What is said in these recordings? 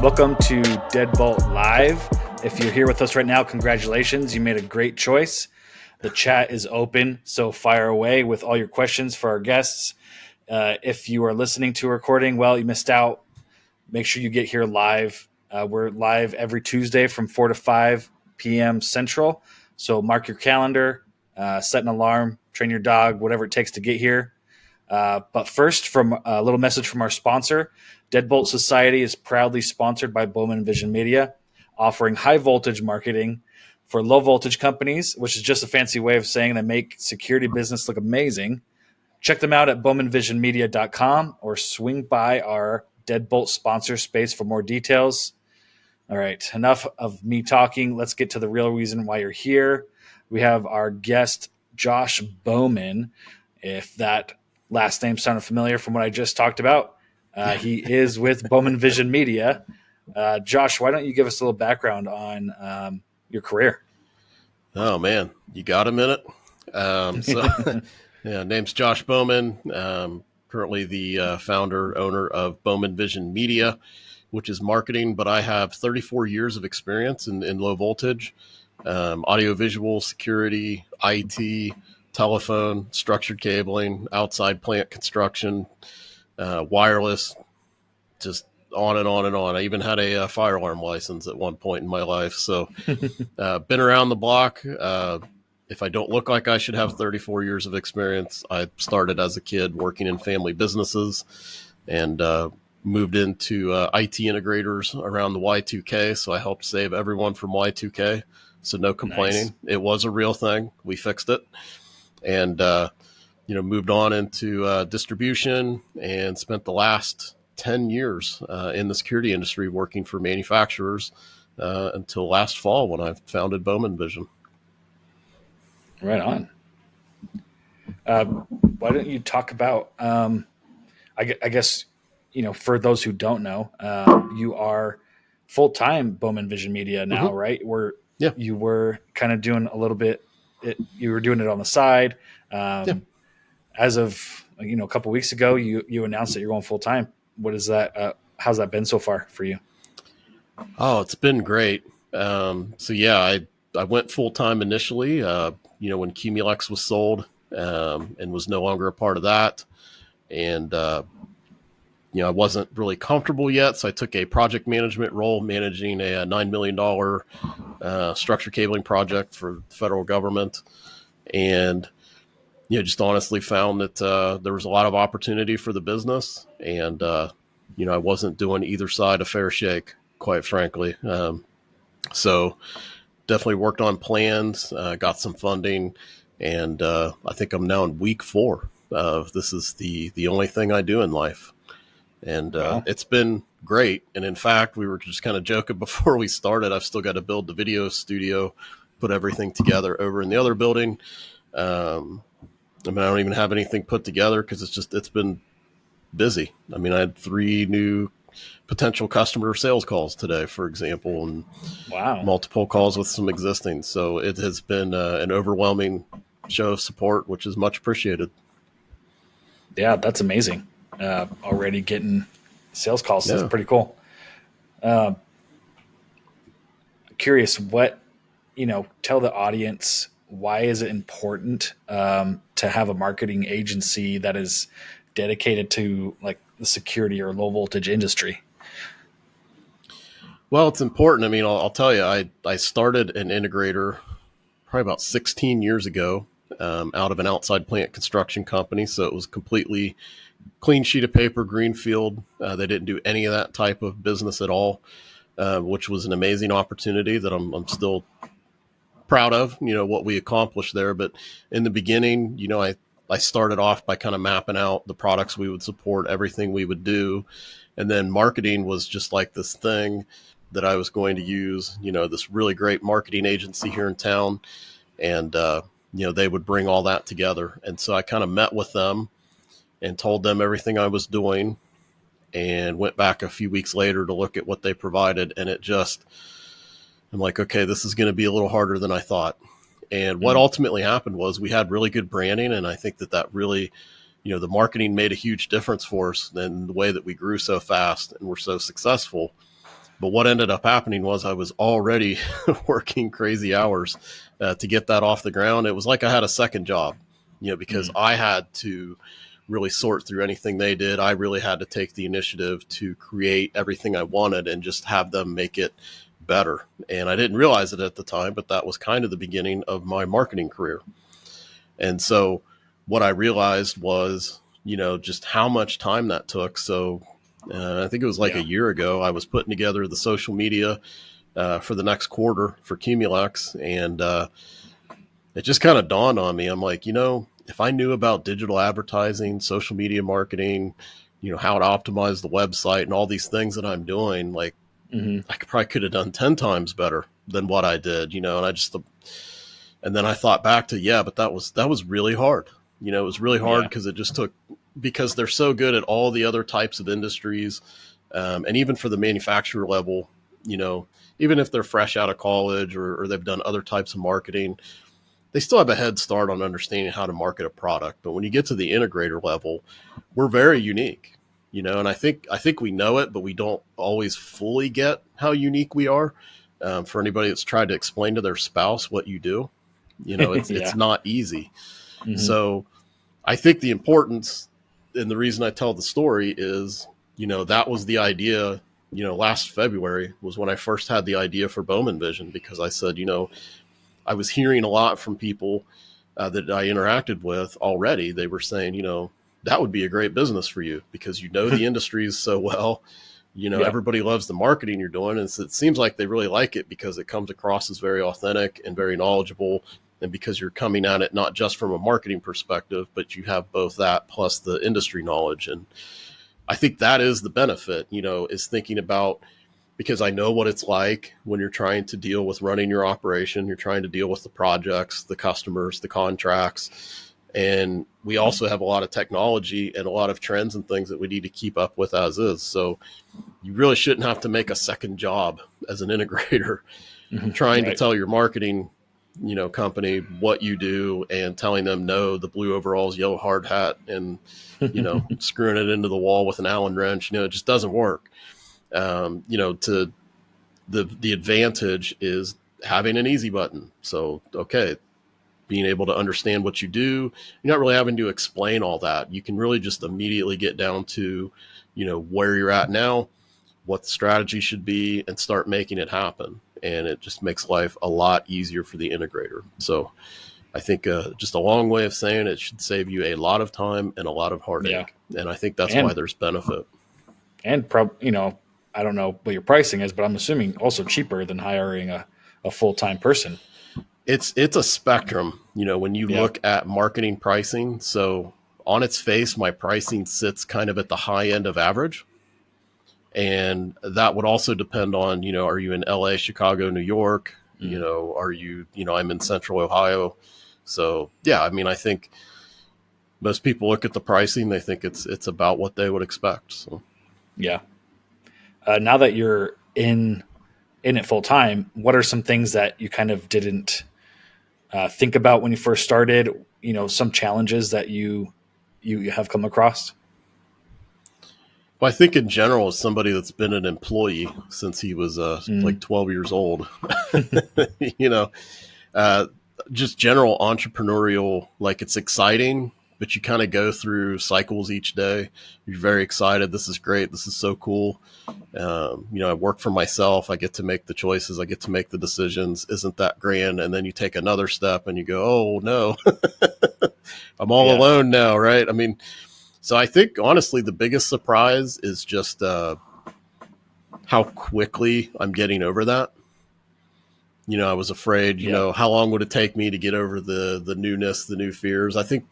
Welcome to Deadbolt Live. If you're here with us right now, congratulations. You made a great choice. The chat is open, so fire away with all your questions for our guests. If you are listening to a recording, well, you missed out. Make sure you get here live. We're live every Tuesday from 4 to 5 p.m. Central. So mark your calendar, set an alarm, train your dog, whatever it takes to get here. But first, from a little message from our sponsor. Deadbolt Society is proudly sponsored by Bowman Vision Media, offering high voltage marketing for low voltage companies, which is just a fancy way of saying they make security business look amazing. Check them out at bowmanvisionmedia.com or swing by our Deadbolt sponsor space for more details. All right, enough of me talking. Let's get to the real reason why you're here. We have our guest, Josh Bowman. If that last name sounded familiar from what I just talked about, he is with Bowman Vision Media. Josh, why don't you give us a little background on your career? Oh, man, you got a minute? Name's Josh Bowman. Currently the founder, owner of Bowman Vision Media, which is marketing, but I have 34 years of experience in low voltage, audiovisual, security, IT, telephone, structured cabling, outside plant construction, wireless, just on and on and on. I even had a fire alarm license at one point in my life. So been around the block. If I don't look like I should have 34 years of experience, I started as a kid working in family businesses and moved into IT integrators around the Y2K. So I helped save everyone from Y2K. So no complaining. Nice. It was a real thing. We fixed it. And, moved on into distribution and spent the last 10 years in the security industry working for manufacturers until last fall when I founded Bowman Vision. Right on. Why don't you talk about, I guess, for those who don't know, you are full-time Bowman Vision Media now, mm-hmm. right? You were kind of doing a little bit, you were doing it on the side. As of, a couple of weeks ago, you announced that you're going full-time. What is that? How's that been so far for you? Oh, it's been great. I went full-time initially, when Cumulex was sold and was no longer a part of that. And, I wasn't really comfortable yet. So I took a project management role managing a $9 million structured cabling project for the federal government. And, just honestly found that there was a lot of opportunity for the business. And, I wasn't doing either side a fair shake, quite frankly. So definitely worked on plans, got some funding, and I think I'm now in week 4 of this is the only thing I do in life. And wow. It's been great. And in fact, we were just kind of joking before we started. I've still got to build the video studio, put everything together over in the other building. I don't even have anything put together because it's been busy. I had 3 new potential customer sales calls today, for example, and wow, multiple calls with some existing. So it has been an overwhelming show of support, which is much appreciated. Yeah, that's amazing. Already getting sales calls. Yeah. That's pretty cool. Curious what, tell the audience, why is it important to have a marketing agency that is dedicated to like the security or low voltage industry? Well, it's important. I'll tell you, I started an integrator probably about 16 years ago out of an outside plant construction company. So it was completely clean sheet of paper, greenfield. They didn't do any of that type of business at all, which was an amazing opportunity that I'm still proud of, what we accomplished there. But in the beginning, I started off by kind of mapping out the products we would support, everything we would do. And then marketing was just like this thing that I was going to use, this really great marketing agency here in town. And, they would bring all that together. And so I kind of met with them and told them everything I was doing and went back a few weeks later to look at what they provided. And I'm like, okay, this is going to be a little harder than I thought. And what ultimately happened was we had really good branding. And I think that really, the marketing made a huge difference for us in the way that we grew so fast and were so successful. But what ended up happening was I was already working crazy hours to get that off the ground. It was like I had a second job, because I had to really sort through anything they did. I really had to take the initiative to create everything I wanted and just have them make it better. And I didn't realize it at the time, but that was kind of the beginning of my marketing career. And so what I realized was, just how much time that took. So I think it was like a year ago, I was putting together the social media for the next quarter for Cumulex. And it just kind of dawned on me. I'm like, if I knew about digital advertising, social media marketing, how to optimize the website and all these things that I'm doing, like I could have done 10 times better than what I did, and then I thought back to, but that was really hard. It was really hard because they're so good at all the other types of industries. And even for the manufacturer level, even if they're fresh out of college or they've done other types of marketing, they still have a head start on understanding how to market a product. But when you get to the integrator level, we're very unique, and I think we know it, but we don't always fully get how unique we are. For anybody that's tried to explain to their spouse what you do, it's not easy. So I think the importance and the reason I tell the story is, that was the idea, last February was when I first had the idea for Bowman Vision, because I said, I was hearing a lot from people that I interacted with already. They were saying, that would be a great business for you because the industries so well. Everybody loves the marketing you're doing. And so it seems like they really like it because it comes across as very authentic and very knowledgeable. And because you're coming at it not just from a marketing perspective, but you have both that plus the industry knowledge. And I think that is the benefit, is thinking about, because I know what it's like when you're trying to deal with running your operation, you're trying to deal with the projects, the customers, the contracts. And we also have a lot of technology and a lot of trends and things that we need to keep up with as is. So you really shouldn't have to make a second job as an integrator, trying to tell your marketing, company what you do and telling them, no, the blue overalls, yellow hard hat, and, screwing it into the wall with an Allen wrench, it just doesn't work. To the advantage is having an easy button. So, okay, being able to understand what you do, you're not really having to explain all that. You can really just immediately get down to, where you're at now, what the strategy should be, and start making it happen. And it just makes life a lot easier for the integrator. So I think just a long way of saying it should save you a lot of time and a lot of heartache. Yeah. And I think that's why there's benefit. And I don't know what your pricing is, but I'm assuming also cheaper than hiring a full-time person. It's a spectrum, when you look at marketing pricing. So on its face, my pricing sits kind of at the high end of average. And that would also depend on, are you in LA, Chicago, New York? Are you, I'm in Central Ohio. So, I think most people look at the pricing, they think it's about what they would expect. So, yeah. Now that you're in it full time, what are some things that you kind of didn't think about when you first started? Some challenges that you have come across? Well, I think in general, as somebody that's been an employee since he was like 12 years old, just general entrepreneurial, like it's exciting, but you kind of go through cycles each day. You're very excited. This is great. This is so cool. I work for myself. I get to make the choices. I get to make the decisions. Isn't that grand? And then you take another step and you go, oh no, I'm all alone now. Right. So I think honestly, the biggest surprise is just how quickly I'm getting over that. I was afraid, how long would it take me to get over the newness, the new fears? I think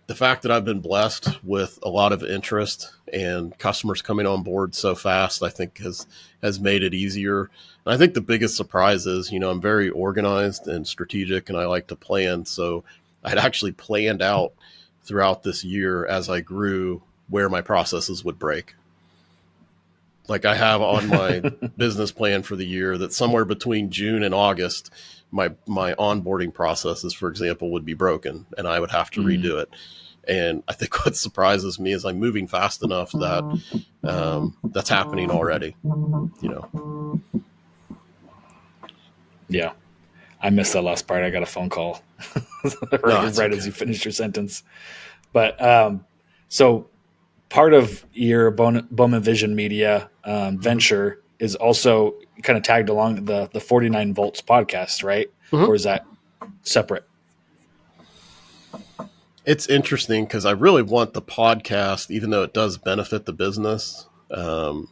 the fact that I've been blessed with a lot of interest and customers coming on board so fast, I think has made it easier. And I think the biggest surprise is, I'm very organized and strategic and I like to plan. So I'd actually planned out throughout this year as I grew where my processes would break. Like I have on my business plan for the year that somewhere between June and August, my onboarding processes, for example, would be broken and I would have to redo it. And I think what surprises me is I'm moving fast enough that that's happening already, Yeah. I missed that last part. I got a phone call No, right, it's right okay. as you finished your sentence. But so part of your Bowman Vision Media venture is also kind of tagged along the 49 Volts podcast, right? Mm-hmm. Or is that separate? It's interesting because I really want the podcast, even though it does benefit the business. Well,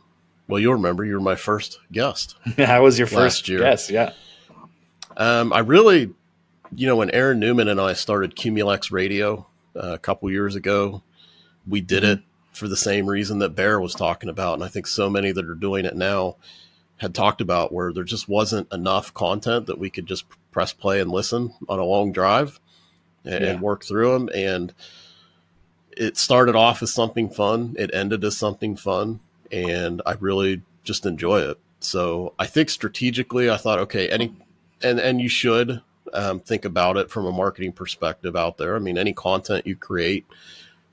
you'll remember you were my first guest I was your last first year. guest. Yeah. I really, when Aaron Newman and I started Cumulex Radio a couple years ago, we did it for the same reason that Bear was talking about. And I think so many that are doing it now had talked about, where there just wasn't enough content that we could just press play and listen on a long drive and work through them. And it started off as something fun. It ended as something fun. And I really just enjoy it. So I think strategically, I thought, okay, and you should think about it from a marketing perspective out there. I mean, any content you create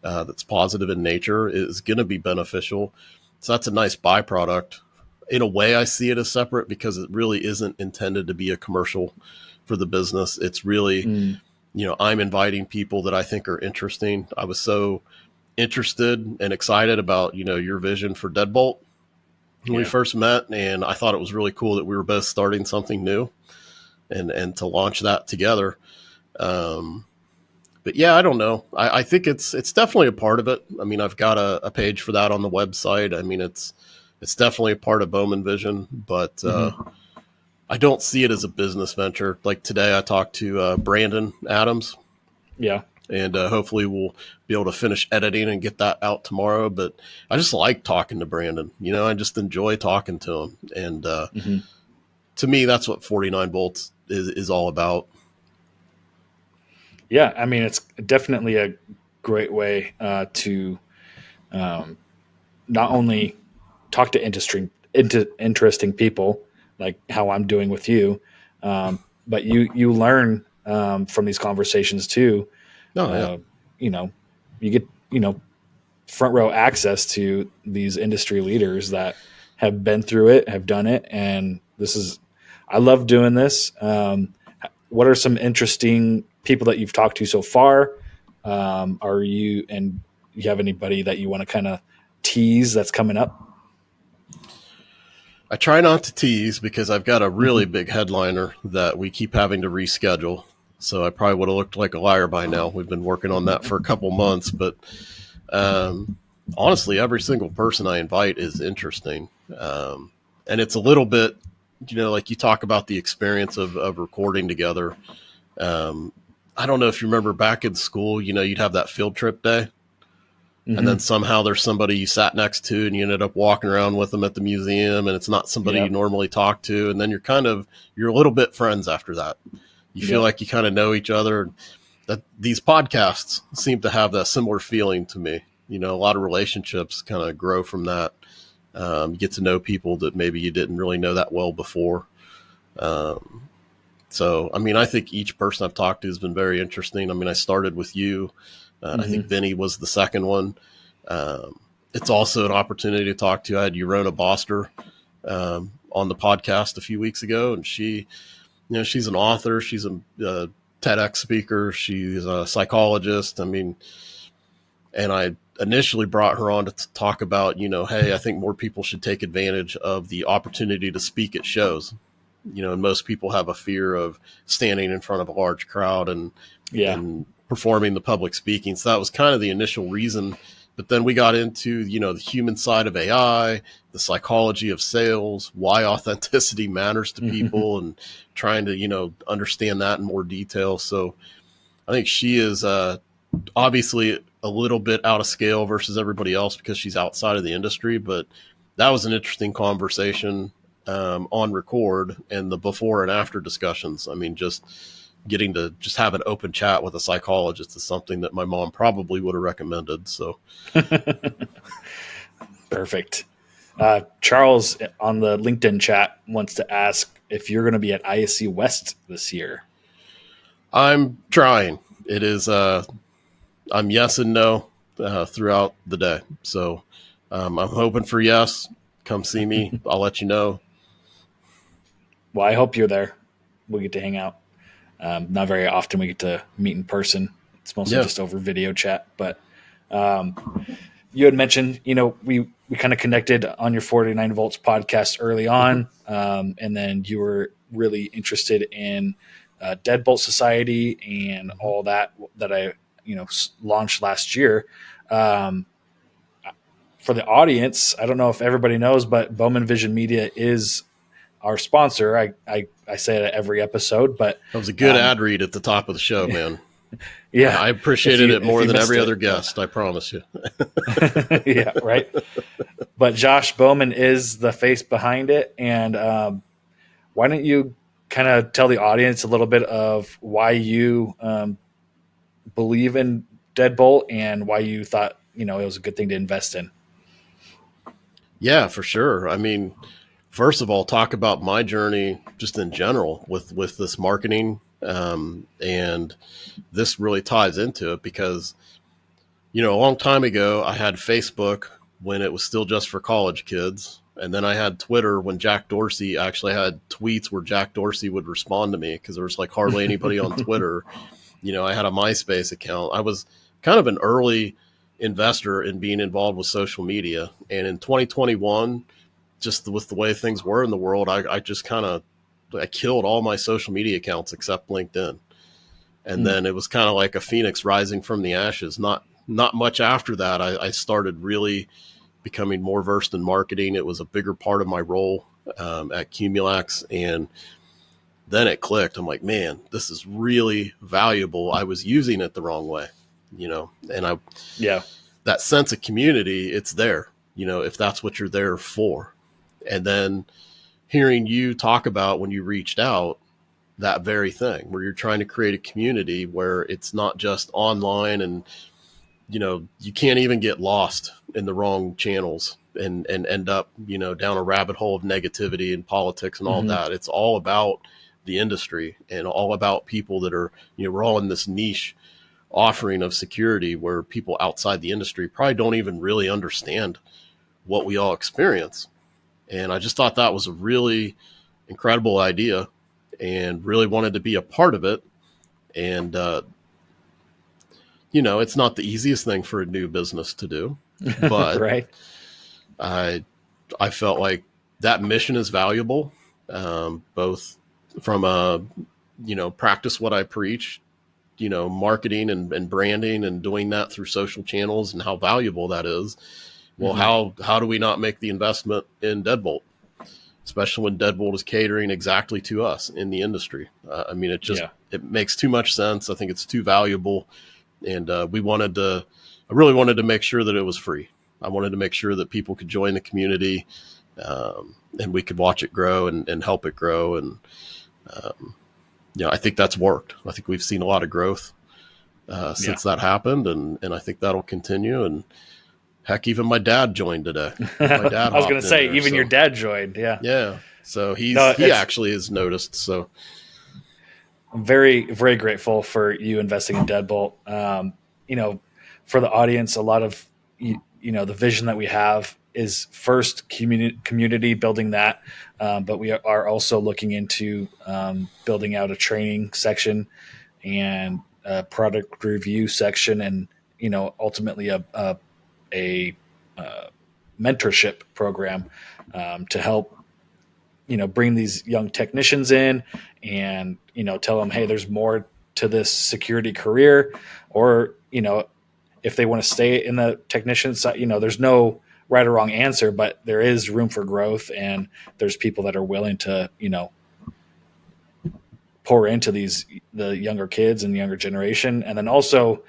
that's positive in nature is going to be beneficial. So that's a nice byproduct. In a way, I see it as separate because it really isn't intended to be a commercial for the business. It's really, I'm inviting people that I think are interesting. I was so interested and excited about, your vision for Deadbolt when we first met. And I thought it was really cool that we were both starting something new and to launch that together. But yeah, I don't know. I think it's definitely a part of it. I mean, I've got a page for that on the website. I mean, it's definitely a part of Bowman Vision, but I don't see it as a business venture. Like today, I talked to Brandon Adams. Yeah. And hopefully we'll be able to finish editing and get that out tomorrow. But I just like talking to Brandon. I just enjoy talking to him. And to me, that's what 49 Volts is all about. Yeah, I mean, it's definitely a great way to not only talk to interesting people, like how I'm doing with you, but you learn from these conversations too. Oh, yeah. You get front row access to these industry leaders that have been through it, have done it, and I love doing this. What are some interesting people that you've talked to so far? You have anybody that you want to kind of tease that's coming up? I try not to tease because I've got a really big headliner that we keep having to reschedule. So I probably would have looked like a liar by now. We've been working on that for a couple months, but honestly, every single person I invite is interesting. And it's a little bit, like you talk about the experience of recording together. I don't know if you remember back in school, you'd have that field trip day. And then somehow there's somebody you sat next to and you ended up walking around with them at the museum, and it's not somebody you normally talk to. And then you're a little bit friends after that. You feel like you kind of know each other. That these podcasts seem to have that similar feeling to me. A lot of relationships kind of grow from that. You get to know people that maybe you didn't really know that well before. So, I mean, I think each person I've talked to has been very interesting. I mean, I started with you. I think Vinny was the second one. It's also an opportunity to talk to. I had Urona Boster on the podcast a few weeks ago, and she's an author. She's a TEDx speaker. She's a psychologist. I mean, and I initially brought her on to talk about, hey, I think more people should take advantage of the opportunity to speak at shows. And most people have a fear of standing in front of a large crowd and performing the public speaking. So that was kind of the initial reason. But then we got into, the human side of AI, the psychology of sales, why authenticity matters to people, and trying to, understand that in more detail. So I think she is obviously a little bit out of scale versus everybody else because she's outside of the industry. But that was an interesting conversation on record, and the before and after discussions. I mean, just getting to just have an open chat with a psychologist is something that my mom probably would have recommended. So perfect. Charles on the LinkedIn chat wants to ask if you're going to be at ISC West this year. I'm trying. It is, I'm yes and no throughout the day. So I'm hoping for yes. Come see me. I'll let you know. Well, I hope you're there. We get to hang out. Not very often we get to meet in person. It's mostly Yeah. just over video chat. But you had mentioned, we kind of connected on your 49 Volts podcast early on. And then you were really interested in Deadbolt Society and all that I, launched last year. Um, for the audience, I don't know if everybody knows, but Bowman Vision Media is our sponsor. I say it at every episode, but That was a good ad read at the top of the show, man. yeah, I appreciated it if more you than missed every it, other guest. I promise you. yeah, right. But Josh Bowman is the face behind it, and why don't you kind of tell the audience a little bit of why you believe in Deadbolt and why you thought it was a good thing to invest in? Yeah, for sure. I mean, first of all, talk about my journey just in general with this marketing, and this really ties into it because a long time ago I had Facebook when it was still just for college kids, and then I had Twitter when Jack Dorsey actually had tweets where Jack Dorsey would respond to me because there was like hardly anybody on Twitter. I had a MySpace account. I was kind of an early investor in being involved with social media, and in 2021, just with the way things were in the world, I just kind of I killed all my social media accounts except LinkedIn. And then it was kind of like a phoenix rising from the ashes. Not much after that, I started really becoming more versed in marketing. It was a bigger part of my role at Cumulax, and then it clicked. I'm like, man, this is really valuable. I was using it the wrong way, and Yeah. that sense of community, it's there, if that's what you're there for. And then hearing you talk about when you reached out, that very thing where you're trying to create a community where it's not just online and, you can't even get lost in the wrong channels and end up, down a rabbit hole of negativity and politics and all that. It's all about the industry and all about people that are, we're all in this niche offering of security where people outside the industry probably don't even really understand what we all experience. And I just thought that was a really incredible idea and really wanted to be a part of it. And, it's not the easiest thing for a new business to do, but Right. I felt like that mission is valuable, both from practice what I preach, marketing and branding and doing that through social channels and how valuable that is. Well, how do we not make the investment in Deadbolt, especially when Deadbolt is catering exactly to us in the industry? It makes too much sense. I think it's too valuable. And I really wanted to make sure that it was free. I wanted to make sure that people could join the community, and we could watch it grow and help it grow. And, I think that's worked. I think we've seen a lot of growth since that happened. And I think that'll continue. And heck, even my dad joined today. My dad I was going to say, there, even your dad joined. Yeah. Yeah. So he actually has noticed. So I'm very, very grateful for you investing in Deadbolt. For the audience, a lot of, the vision that we have is first community building that. But we are also looking into building out a training section and a product review section and, ultimately a mentorship program to help bring these young technicians in and tell them, hey, there's more to this security career, or if they want to stay in the technician side, there's no right or wrong answer, but there is room for growth, and there's people that are willing to pour into the younger kids and the younger generation, and then also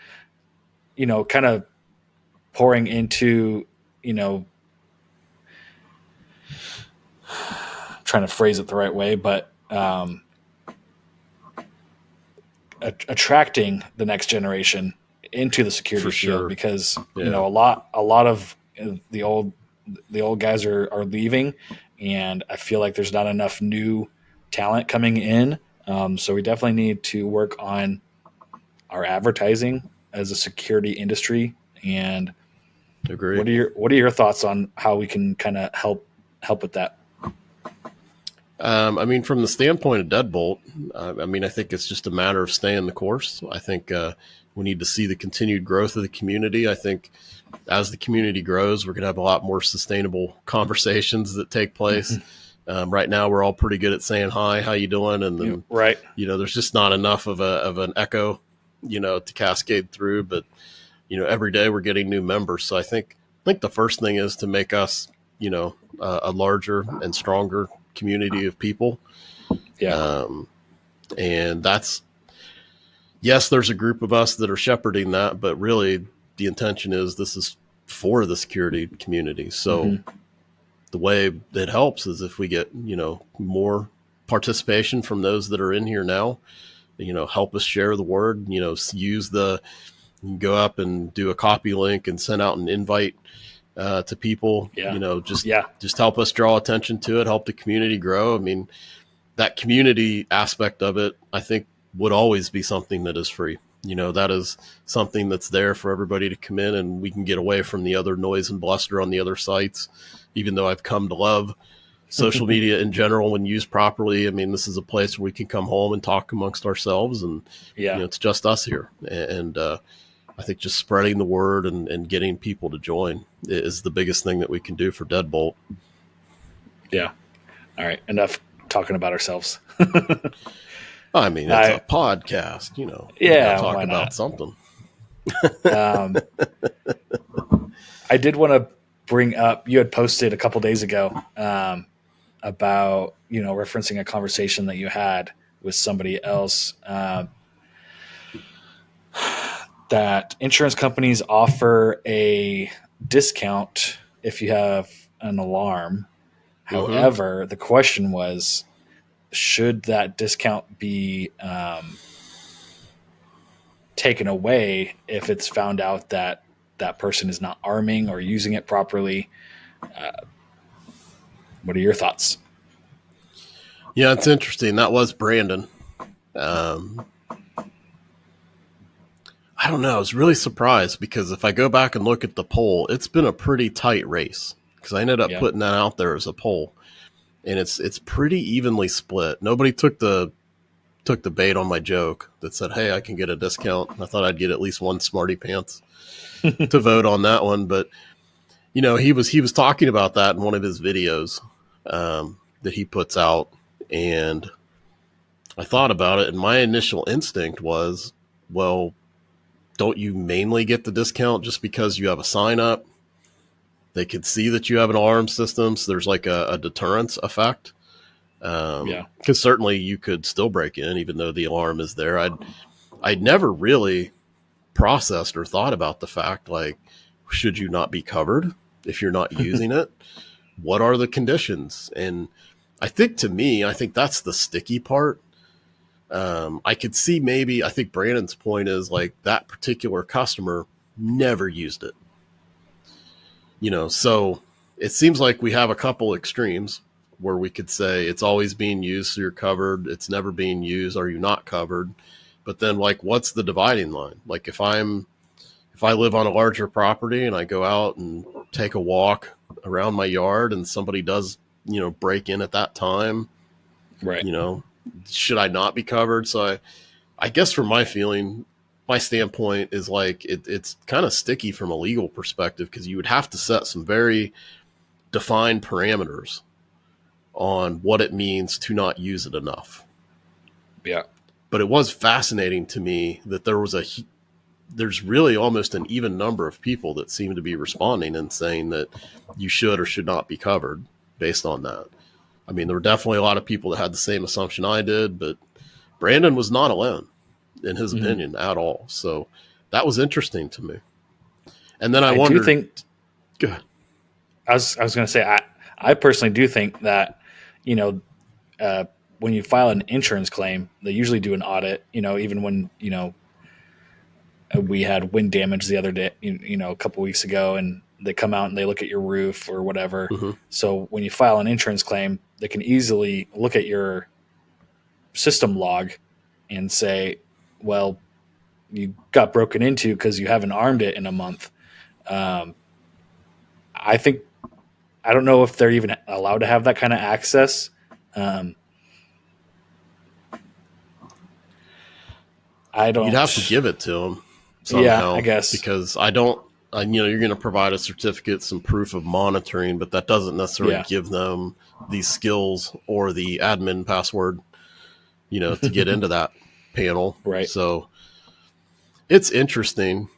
kind of pouring into trying to phrase it the right way, but attracting the next generation into the security field, because a lot of the old guys are leaving, and I feel like there's not enough new talent coming in. So we definitely need to work on our advertising as a security industry. And Agree. what are your thoughts on how we can kind of help with that? I mean, from the standpoint of Deadbolt, I mean, I think it's just a matter of staying the course. I think we need to see the continued growth of the community. I think as the community grows, we're going to have a lot more sustainable conversations that take place. Right now, we're all pretty good at saying hi, how you doing, and then Right. there's just not enough of an echo, to cascade through. But every day we're getting new members, so I think the first thing is to make us, a larger and stronger community of people. Yeah. And that's, yes, there's a group of us that are shepherding that, but really the intention is this is for the security community. So the way it helps is if we get, more participation from those that are in here now, help us share the word, go up and do a copy link and send out an invite to people, just help us draw attention to it, help the community grow. I mean, that community aspect of it, I think, would always be something that is free. That is something that's there for everybody to come in, and we can get away from the other noise and bluster on the other sites, even though I've come to love social media in general when used properly. I mean, this is a place where we can come home and talk amongst ourselves, and it's just us here. And I think just spreading the word and getting people to join is the biggest thing that we can do for Deadbolt. Yeah. All right. Enough talking about ourselves. I mean, it's a podcast, Yeah. Talk about something. I did want to bring up, you had posted a couple days ago about, referencing a conversation that you had with somebody else, that insurance companies offer a discount if you have an alarm. However, the question was, should that discount be taken away if it's found out that that person is not arming or using it properly? What are your thoughts? Yeah, it's interesting. That was Brandon. I don't know. I was really surprised because if I go back and look at the poll, it's been a pretty tight race because I ended up putting that out there as a poll, and it's pretty evenly split. Nobody took the bait on my joke that said, "Hey, I can get a discount." I thought I'd get at least one smarty pants to vote on that one, but he was talking about that in one of his videos that he puts out, and I thought about it, and my initial instinct was, well, don't you mainly get the discount just because you have a sign up? They could see that you have an alarm system, so there's like a deterrence effect. Because certainly you could still break in even though the alarm is there. I'd never really processed or thought about the fact, like, should you not be covered if you're not using it? What are the conditions? And I think that's the sticky part. I could see I think Brandon's point is like that particular customer never used it. So it seems like we have a couple extremes where we could say it's always being used, so you're covered. It's never being used. Are you not covered? But then, like, what's the dividing line? Like, if I live on a larger property and I go out and take a walk around my yard and somebody does, break in at that time, right? Should I not be covered? So I guess from my standpoint is like it's kind of sticky from a legal perspective because you would have to set some very defined parameters on what it means to not use it enough. Yeah. But it was fascinating to me that there's really almost an even number of people that seem to be responding and saying that you should or should not be covered based on that. I mean, there were definitely a lot of people that had the same assumption I did, but Brandon was not alone in his opinion at all. So that was interesting to me. And then I wondered. Go ahead. I was going to say, I personally do think that, when you file an insurance claim, they usually do an audit, even when, we had wind damage the other day, a couple weeks ago, and they come out and they look at your roof or whatever. So when you file an insurance claim, they can easily look at your system log and say, well, you got broken into because you haven't armed it in a month. I think I don't know if they're even allowed to have that kind of access. Um, I You'd have to don't. give it to them Yeah, I somehow, guess. because I don't. You're going to provide a certificate, some proof of monitoring, but that doesn't necessarily Yeah, give them these skills or the admin password, to get into that panel. right. So it's interesting.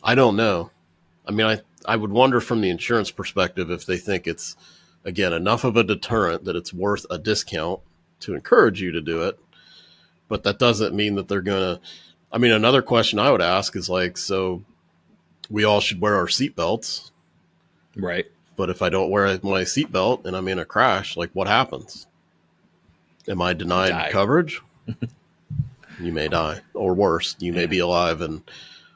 I don't know. I mean, I would wonder from the insurance perspective if they think it's, again, enough of a deterrent that it's worth a discount to encourage you to do it. But that doesn't mean that they're going to. I mean, another question I would ask is like, so we all should wear our seatbelts. Right. But if I don't wear my seatbelt and I'm in a crash, like what happens? Am I You denied die. coverage? You may die, or worse, you may be alive and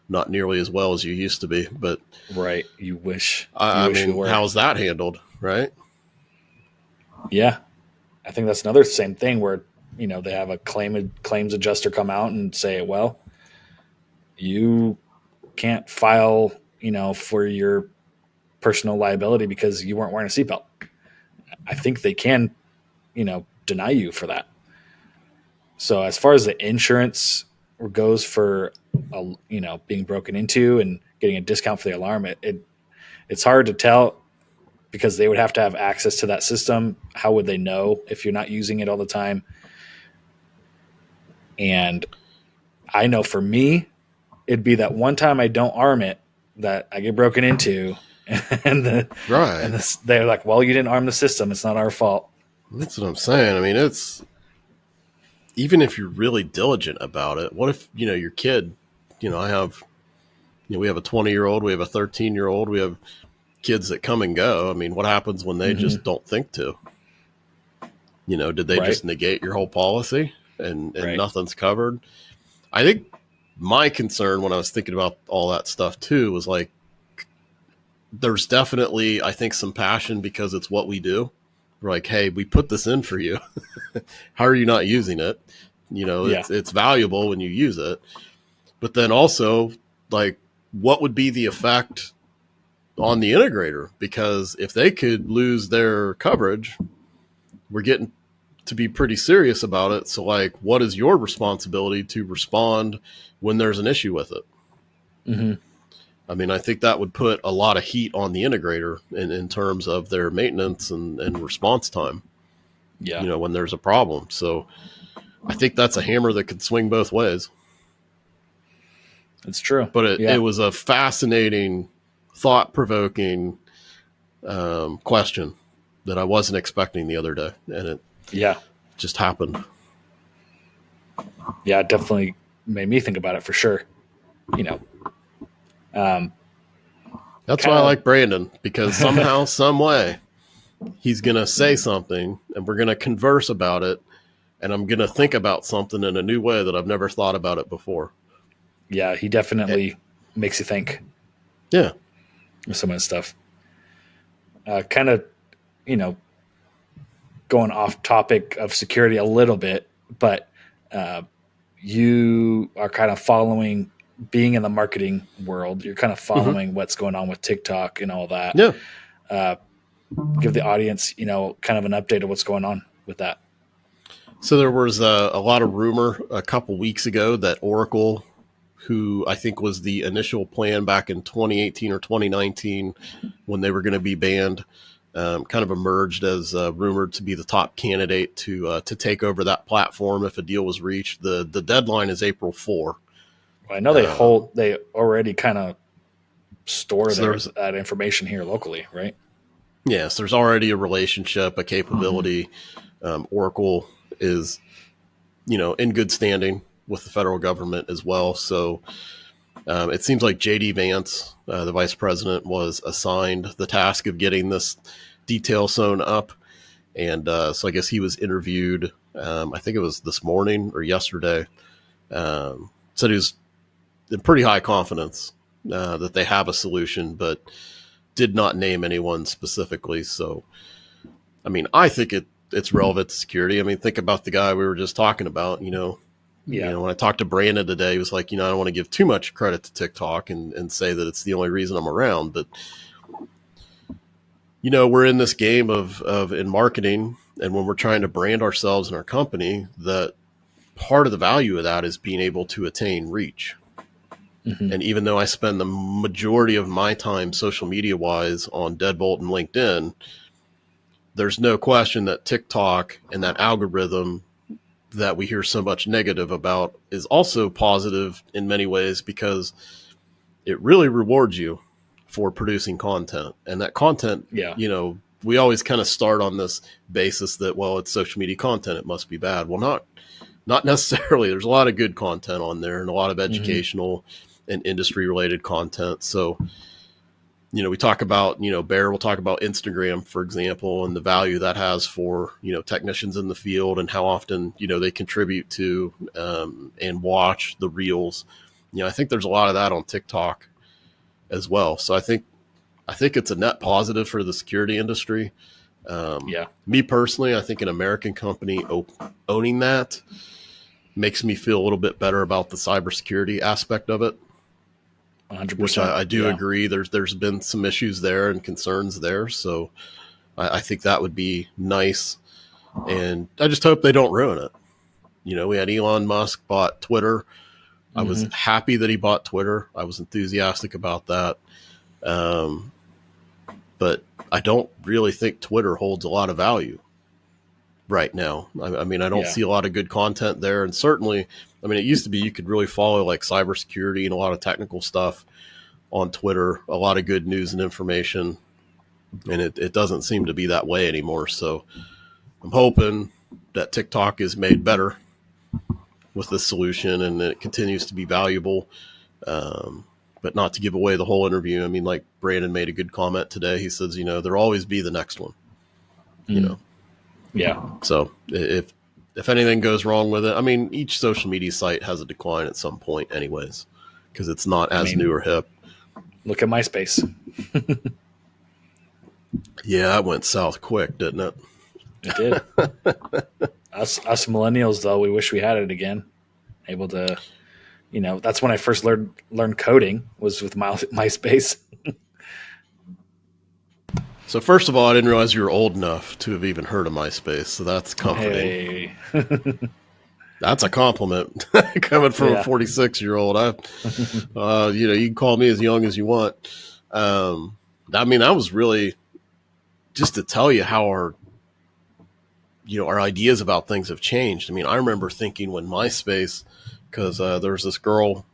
not nearly as well as you used to be. But Right. You wish. You I wish you mean, were. how's that handled, right? Yeah. I think that's another same thing where they have a claims adjuster come out and say, well, you can't file for your personal liability because you weren't wearing a seatbelt. I think they can deny you for that. So as far as the insurance goes for being broken into and getting a discount for the alarm, it's hard to tell because they would have to have access to that system. How would they know if you're not using it all the time? And I know for me, it'd be that one time I don't arm it that I get broken into, and Right. they're like, "Well, you didn't arm the system. It's not our fault." That's what I'm saying. I mean, it's, even if you're really diligent about it, what if, your kid, I have, we have a 20-year-old, we have a 13-year-old, we have kids that come and go. I mean, what happens when they just don't think to? Did they Right. just negate your whole policy and Right. nothing's covered? I think my concern when I was thinking about all that stuff too was like, there's definitely, I think, some passion because it's what we do. We're like, hey, we put this in for you. How are you not using it? Yeah. It's valuable when you use it. But then also, like, what would be the effect on the integrator? Because if they could lose their coverage, we're getting to be pretty serious about it. So, like, what is your responsibility to respond when there's an issue with it? Mm-hmm. I mean, I think that would put a lot of heat on the integrator in terms of their maintenance and response time, Yeah. when there's a problem. So I think that's a hammer that could swing both ways. It's true. But Yeah. it was a fascinating, thought-provoking question that I wasn't expecting the other day. And it Yeah. just happened. Yeah. It definitely made me think about it for sure. That's Kinda, why I like Brandon, because somehow, some way, he's going to say something and we're going to converse about it. And I'm going to think about something in a new way that I've never thought about it before. Yeah, he definitely makes you think Yeah. of some of his stuff. Kind of, going off topic of security a little bit, but you are kind of following, being in the marketing world, you're kind of following what's going on with TikTok and all that. Yeah. Give the audience, kind of an update of what's going on with that. So there was a lot of rumor a couple weeks ago that Oracle, who I think was the initial plan back in 2018 or 2019 when they were going to be banned, kind of emerged as rumored to be the top candidate to take over that platform if a deal was reached. The deadline is April 4. Well, I know they already kind of store that information here locally, right? Yes, there's already a relationship, a capability. Oracle is, in good standing with the federal government as well. So it seems like JD Vance, the vice president, was assigned the task of getting this detail sewn up. And so I guess he was interviewed, I think it was this morning or yesterday. Said he was in pretty high confidence that they have a solution, but did not name anyone specifically. So, I mean, I think it's relevant to security. I mean, think about the guy we were just talking about, Yeah. When I talked to Brandon today, he was like, I don't want to give too much credit to TikTok and say that it's the only reason I'm around. But, we're in this game of in marketing, and when we're trying to brand ourselves and our company, that part of the value of that is being able to attain reach. Mm-hmm. And even though I spend the majority of my time social media wise on Deadbolt and LinkedIn, there's no question that TikTok and that algorithm that we hear so much negative about is also positive in many ways, because it really rewards you for producing content. And that content, Yeah. we always kind of start on this basis that, well, it's social media content, it must be bad. Well, not necessarily. There's a lot of good content on there and a lot of educational and industry related content. So, we talk about, Bear will talk about Instagram, for example, and the value that has for, technicians in the field, and how often, they contribute to and watch the reels. I think there's a lot of that on TikTok as well. So I think it's a net positive for the security industry. Me personally, I think an American company owning that makes me feel a little bit better about the cybersecurity aspect of it. 100%. Which I do agree. There's been some issues there and concerns there. So I think that would be nice. And I just hope they don't ruin it. We had Elon Musk bought Twitter. I was happy that he bought Twitter. I was enthusiastic about that. But I don't really think Twitter holds a lot of value right now. I mean, I don't see a lot of good content there. And certainly, it used to be you could really follow like cybersecurity and a lot of technical stuff on Twitter, a lot of good news and information. And it doesn't seem to be that way anymore. So I'm hoping that TikTok is made better with this solution and that it continues to be valuable. But not to give away the whole interview. Like Brandon made a good comment today. He says, there'll always be the next one, Yeah. So if anything goes wrong with it, each social media site has a decline at some point anyways, because it's not as new or hip. Look at MySpace. Yeah, that went south quick, didn't it? It did. Us millennials, though, we wish we had it again. Able to, that's when I first learned coding, was with MySpace. So first of all, I didn't realize you were old enough to have even heard of MySpace. So that's comforting. Hey. That's a compliment coming from a 46-year-old. You can call me as young as you want. That was really just to tell you how our ideas about things have changed. I remember thinking when MySpace, because there was this girl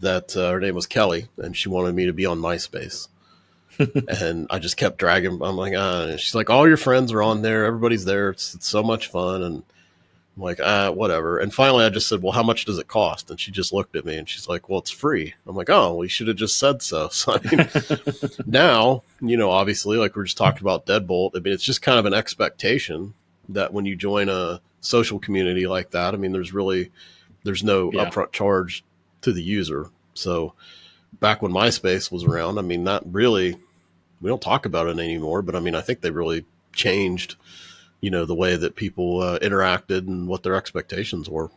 that her name was Kelly, and she wanted me to be on MySpace. And I just kept dragging. I'm like, and she's like, all your friends are on there. Everybody's there. It's so much fun. And I'm like, whatever. And finally I just said, well, how much does it cost? And she just looked at me and she's like, well, it's free. I'm like, oh, we should have just said so. So now, obviously, like we're just talking about Deadbolt. It's just kind of an expectation that when you join a social community like that, there's no upfront charge to the user. So back when MySpace was around, not really, we don't talk about it anymore, but I think they really changed, the way that people interacted and what their expectations were.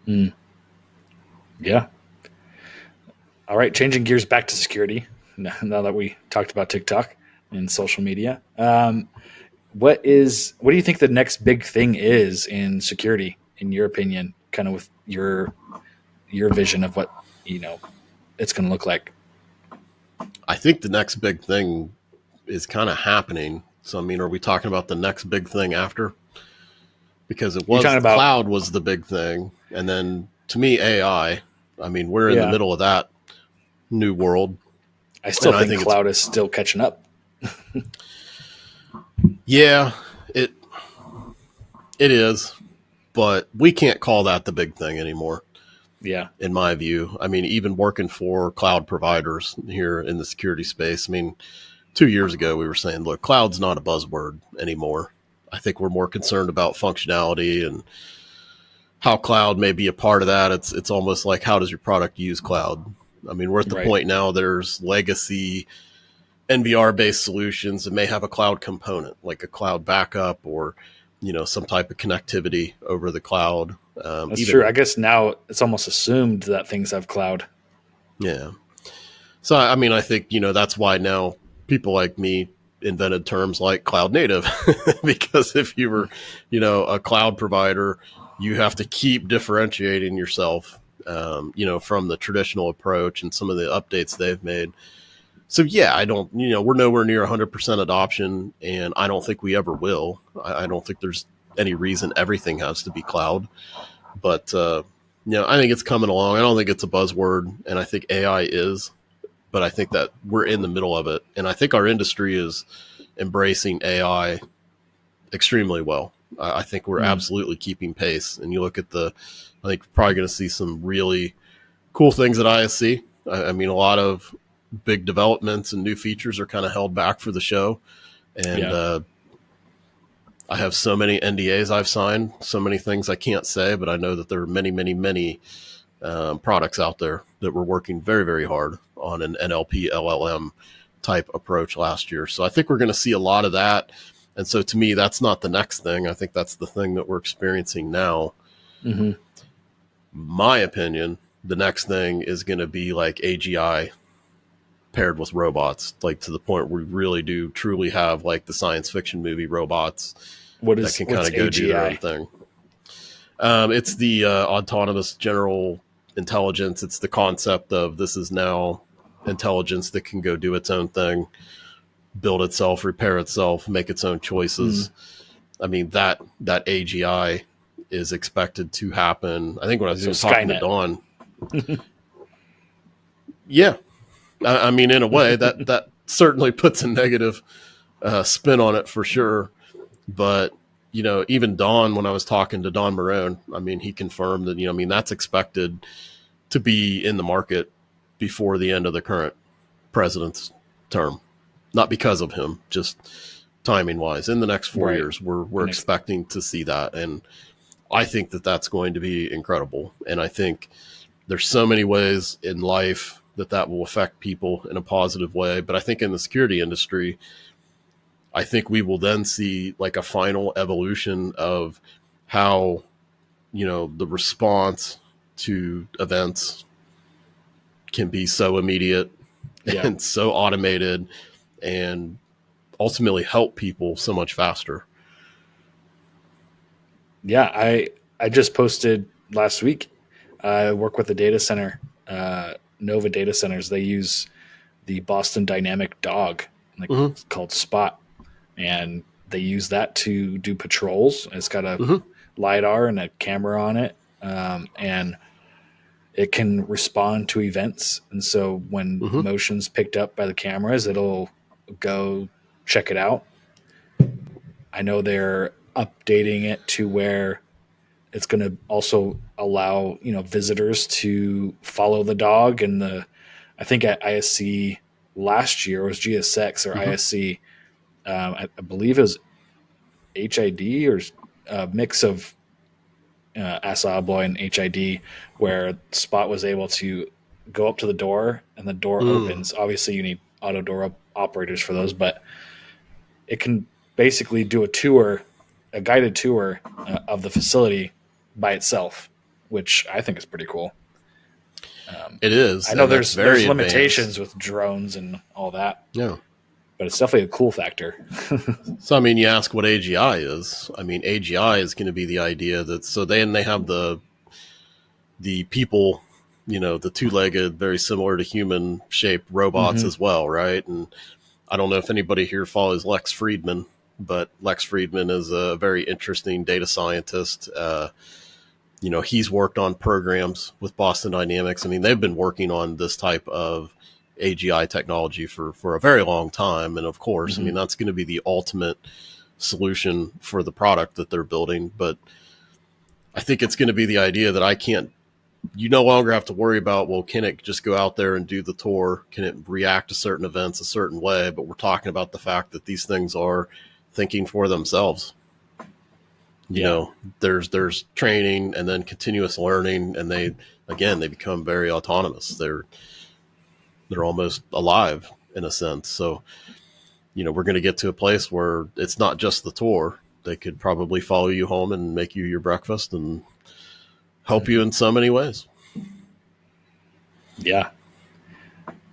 Yeah. All right. Changing gears back to security. Now that we talked about TikTok and social media, what do you think the next big thing is in security, in your opinion, kind of with your vision of what, it's going to look like? I think the next big thing is kind of happening. So, are we talking about the next big thing after? Because cloud was the big thing. And then to me, AI, we're in the middle of that new world. I still think cloud is still catching up. Yeah, it is, but we can't call that the big thing anymore. Yeah. In my view, even working for cloud providers here in the security space, 2 years ago, we were saying, look, cloud's not a buzzword anymore. I think we're more concerned about functionality and how cloud may be a part of that. It's almost like, how does your product use cloud? We're at the point now, there's legacy NVR-based solutions that may have a cloud component, like a cloud backup or, some type of connectivity over the cloud. That's true. I guess now it's almost assumed that things have cloud. Yeah. So, I mean, I think, that's why now people like me invented terms like cloud native, because if you were, a cloud provider, you have to keep differentiating yourself, from the traditional approach and some of the updates they've made. So, yeah, I don't, we're nowhere near 100% adoption, and I don't think we ever will. I don't think there's any reason everything has to be cloud. But, I think it's coming along. I don't think it's a buzzword, and I think AI is. But I think that we're in the middle of it. And I think our industry is embracing AI extremely well. I think we're absolutely keeping pace. And you look at I think we're probably going to see some really cool things at ISC. I mean, a lot of big developments and new features are kind of held back for the show. And I have so many NDAs I've signed, so many things I can't say, but I know that there are many, many, many products out there that were working very, very hard on an NLP LLM type approach last year. So I think we're going to see a lot of that. And so to me, that's not the next thing. I think that's the thing that we're experiencing now. Mm-hmm. My opinion, the next thing is going to be like AGI paired with robots, like to the point where we really do truly have like the science fiction movie robots that can kind of go do their own thing. It's the autonomous general intelligence. It's the concept of this is now intelligence that can go do its own thing, build itself, repair itself, make its own choices. I mean, that AGI is expected to happen. I think when I was talking to Dawn, yeah, I mean, in a way that certainly puts a negative spin on it for sure. But, even Dawn, when I was talking to Don Marone, I mean, he confirmed that, that's expected to be in the market before the end of the current president's term. Not because of him, just timing wise. In the next 4 years, we're expecting to see that. And I think that that's going to be incredible. And I think there's so many ways in life that will affect people in a positive way. But I think in the security industry, I think we will then see like a final evolution of how, the response to events can be so immediate and so automated and ultimately help people so much faster. Yeah, I just posted last week. I work with a data center, Nova Data Centers. They use the Boston Dynamic dog, it's called Spot, and they use that to do patrols. It's got a LiDAR and a camera on it, and it can respond to events. And so when motion's picked up by the cameras, it'll go check it out. I know they're updating it to where it's going to also allow, visitors to follow the dog. And I think at ISC last year, it was GSX or ISC, I believe it was HID or a mix of Assa Abloy and HID, where Spot was able to go up to the door and the door opens. Obviously, you need auto door operators for those, but it can basically do a guided tour of the facility by itself, which I think is pretty cool. It is. I know there's limitations with drones and all that. Yeah. But it's definitely a cool factor. So, I mean, you ask what AGI is. I mean, AGI is going to be the idea that, so then they have the people, the two-legged, very similar to human shaped robots as well. Right. And I don't know if anybody here follows Lex Friedman, but Lex Friedman is a very interesting data scientist. He's worked on programs with Boston Dynamics. I mean, they've been working on this type of AGI technology for a very long time. And of course, I mean, that's going to be the ultimate solution for the product that they're building. But I think it's going to be the idea that you no longer have to worry about, well, can it just go out there and do the tour? Can it react to certain events a certain way? But we're talking about the fact that these things are thinking for themselves. There's training and then continuous learning, and they become very autonomous. They're almost alive in a sense. So, we're going to get to a place where it's not just the tour. They could probably follow you home and make you your breakfast and help you in so many ways. Yeah.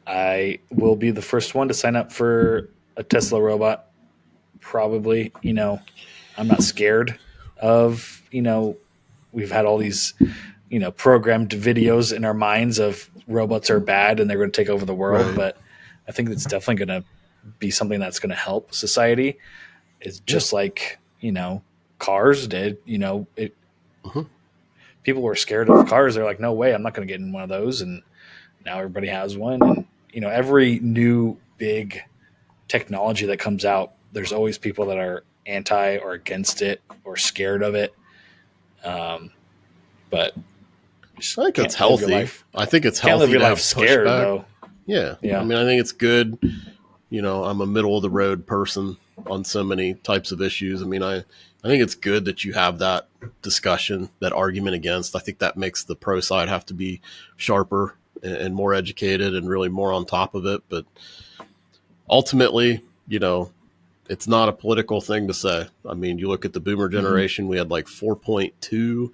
I will be the first one to sign up for a Tesla robot. Probably, I'm not scared of, we've had all these, programmed videos in our minds of robots are bad and they're going to take over the world. Right. But I think it's definitely going to be something that's going to help society. It's just like, cars did, people were scared of cars. They're like, no way, I'm not going to get in one of those. And now everybody has one. And, every new big technology that comes out, there's always people that are anti or against it or scared of it. But I think it's healthy. I think it's can't healthy live your to have life scared, pushback. though. Yeah. Yeah. I mean, I think it's good. I'm a middle of the road person on so many types of issues. I mean, I think it's good that you have that discussion, that argument against. I think that makes the pro side have to be sharper and more educated and really more on top of it. But ultimately, it's not a political thing to say. I mean, you look at the boomer generation, we had like 4.2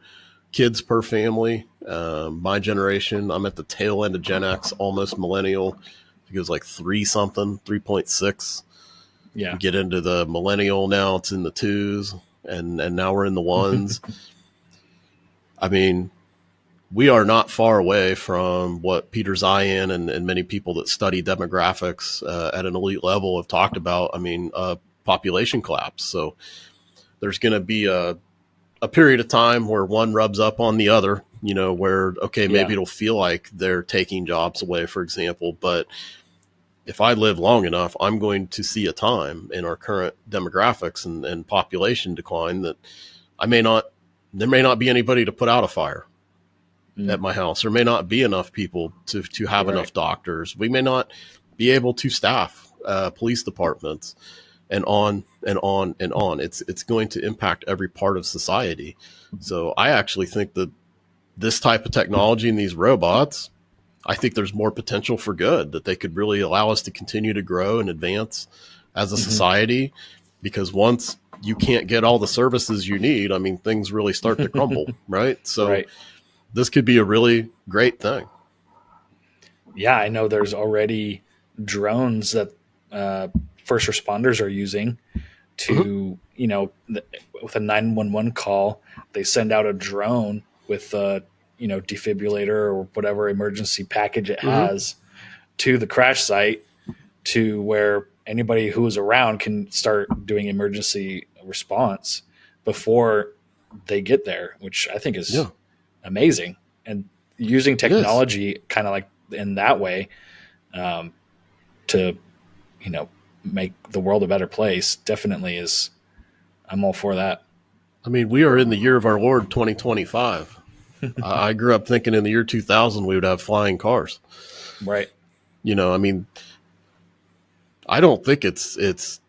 kids per family. My generation, I'm at the tail end of Gen X, almost millennial. I think it was like 3.6. Yeah. You get into the millennial now, it's in the 2s, and now we're in the 1s. I mean, we are not far away from what Peter Zion and many people that study demographics at an elite level have talked about. I mean, population collapse. So there's going to be a period of time where one rubs up on the other, where, okay, maybe it'll feel like they're taking jobs away, for example. But if I live long enough, I'm going to see a time in our current demographics and population decline that there may not be anybody to put out a fire at my house. There may not be enough people to have enough doctors. We may not be able to staff police departments, and on and on and on. It's going to impact every part of society. So I actually think that this type of technology and these robots, I think there's more potential for good, that they could really allow us to continue to grow and advance as a society, because once you can't get all the services you need, I mean, things really start to crumble, right? So this could be a really great thing. Yeah, I know there's already drones that first responders are using to, with a 911 call, they send out a drone with a, defibrillator or whatever emergency package it has to the crash site, to where anybody who is around can start doing emergency response before they get there, which I think is amazing. And using technology kind of like in that way to, make the world a better place definitely is, I'm all for that. I mean, we are in the year of our Lord 2025. I grew up thinking in the year 2000 we would have flying cars. Right. I mean, I don't think it's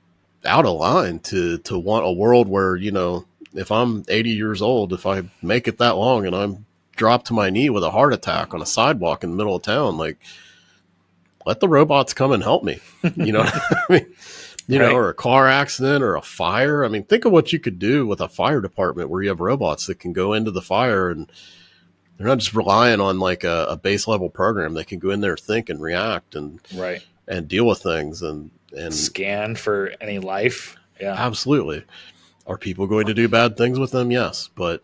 out of line to want a world where, if I'm 80 years old, if I make it that long and I'm dropped to my knee with a heart attack on a sidewalk in the middle of town, like, let the robots come and help me. You know what I mean? Or a car accident or a fire. I mean, think of what you could do with a fire department where you have robots that can go into the fire, and they're not just relying on like a base level program. They can go in there, think and react and deal with things and scan for any life. Yeah, absolutely. Are people going to do bad things with them? Yes. But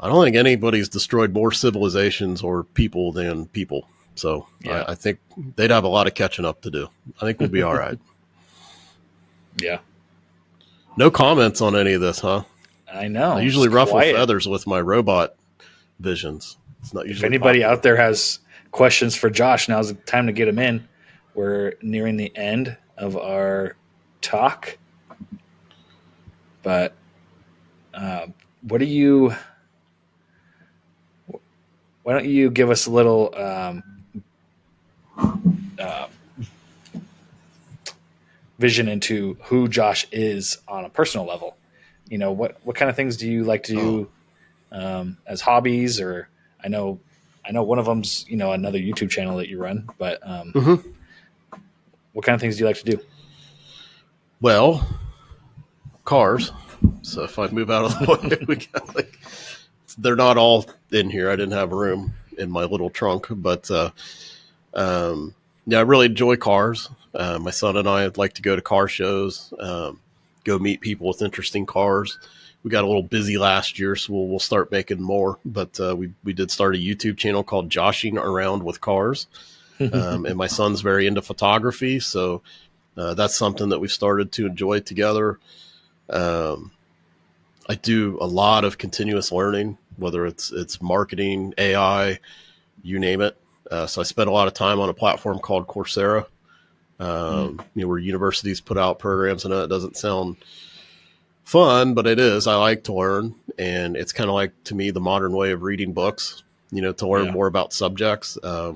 I don't think anybody's destroyed more civilizations or people than people. So I think they'd have a lot of catching up to do. I think we'll be all right. Yeah. No comments on any of this, huh? I know. I usually ruffle feathers with my robot visions. It's not usually. If anybody out there has questions for Josh, now's the time to get them in. We're nearing the end of our talk. But why don't you give us a little vision into who Josh is on a personal level? What kind of things do you like to do as hobbies? Or I know one of them's another YouTube channel that you run, but what kind of things do you like to do? Well, cars. So if I move out of the way, we got like, they're not all in here. I didn't have room in my little trunk, but yeah, I really enjoy cars. My son and I like to go to car shows, go meet people with interesting cars. We got a little busy last year, so we'll start making more. But we did start a YouTube channel called Joshing Around with Cars. And my son's very into photography, so that's something that we've started to enjoy together. I do a lot of continuous learning, whether it's marketing, AI, you name it. So I spent a lot of time on a platform called Coursera, where universities put out programs. I know it doesn't sound fun, but it is. I like to learn, and it's kind of like, to me, the modern way of reading books, to learn more about subjects. I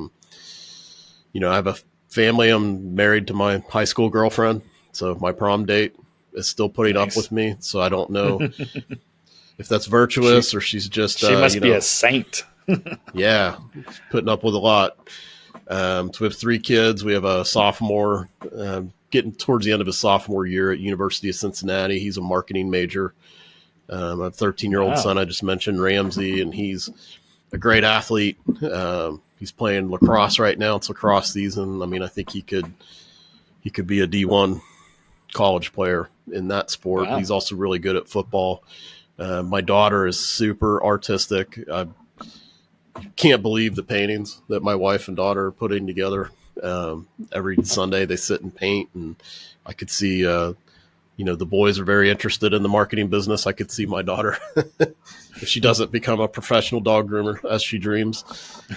have a family. I'm married to my high school girlfriend, so my prom date is still putting up with me. So I don't know if that's virtuous or she's just, she must be a saint. Yeah, putting up with a lot. So we have 3 kids. We have a sophomore, getting towards the end of his sophomore year at University of Cincinnati. He's a marketing major. I have a 13-year-old son I just mentioned, Ramsey, and he's a great athlete. He's playing lacrosse right now. It's lacrosse season. I mean, I think he could be a D1 college player in that sport. Wow. He's also really good at football. My daughter is super artistic. I can't believe the paintings that my wife and daughter are putting together. Every Sunday they sit and paint, and I could see, the boys are very interested in the marketing business. I could see my daughter, if she doesn't become a professional dog groomer as she dreams,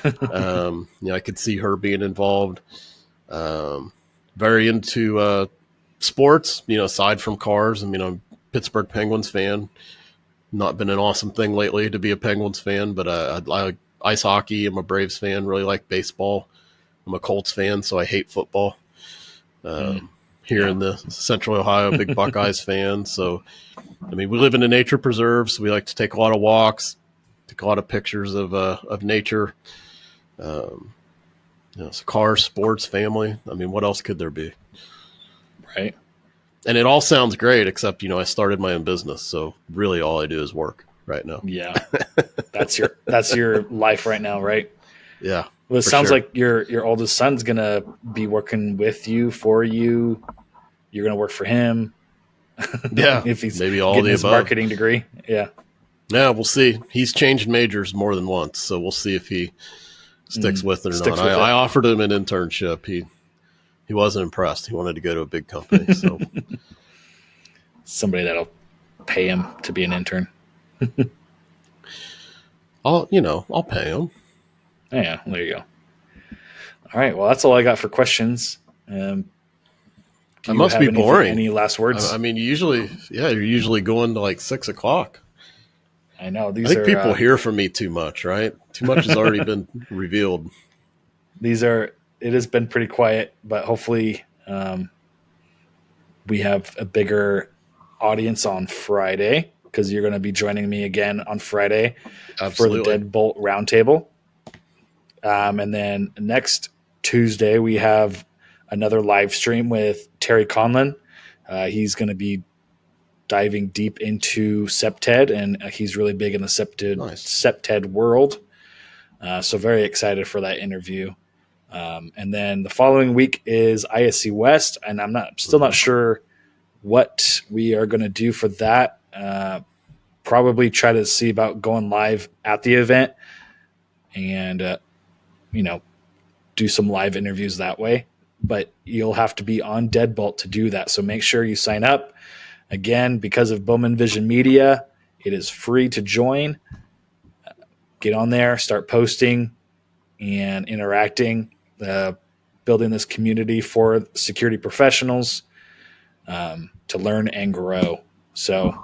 I could see her being involved. Very into sports, aside from cars. I mean, I'm a Pittsburgh Penguins fan. Not been an awesome thing lately to be a Penguins fan, but I like ice hockey. I'm a Braves fan, really like baseball. I'm a Colts fan, so I hate football. Here in the Central Ohio, big Buckeyes fan. So, I mean, we live in a nature preserve, so we like to take a lot of walks, take a lot of pictures of nature. So cars, sports, family. I mean, what else could there be? Right. And it all sounds great, except, I started my own business. So really all I do is work right now. Yeah. That's your life right now, right? Yeah. Well, it sounds like your oldest son's going to be working with you, for you. You're going to work for him. Yeah. If he's maybe all getting the his above. Marketing degree. Yeah. Yeah, we'll see. He's changed majors more than once, so we'll see if he sticks with it or not. I offered him an internship. He wasn't impressed. He wanted to go to a big company. So somebody that'll pay him to be an intern. I'll pay him. Yeah, there you go. All right. Well, that's all I got for questions. It must be boring. Any last words? I mean, you're usually going to like 6 o'clock. I know. I think people hear from me too much, right? Too much has already been revealed. It has been pretty quiet, but hopefully we have a bigger audience on Friday, because you're going to be joining me again on Friday. Absolutely. For the Deadbolt Roundtable. And then next Tuesday, we have another live stream with Terry Conlon. He's going to be diving deep into SEPTED, and he's really big in the SEPTED world. So very excited for that interview. And then the following week is ISC West, and I'm still not sure what we are going to do for that. Probably try to see about going live at the event and, do some live interviews that way. But you'll have to be on Deadbolt to do that. So make sure you sign up. Again, because of Bowman Vision Media, it is free to join. Get on there, start posting and interacting, building this community for security professionals to learn and grow. So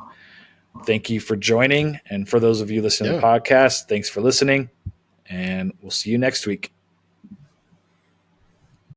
thank you for joining. And for those of you listening to the podcast, thanks for listening. And we'll see you next week.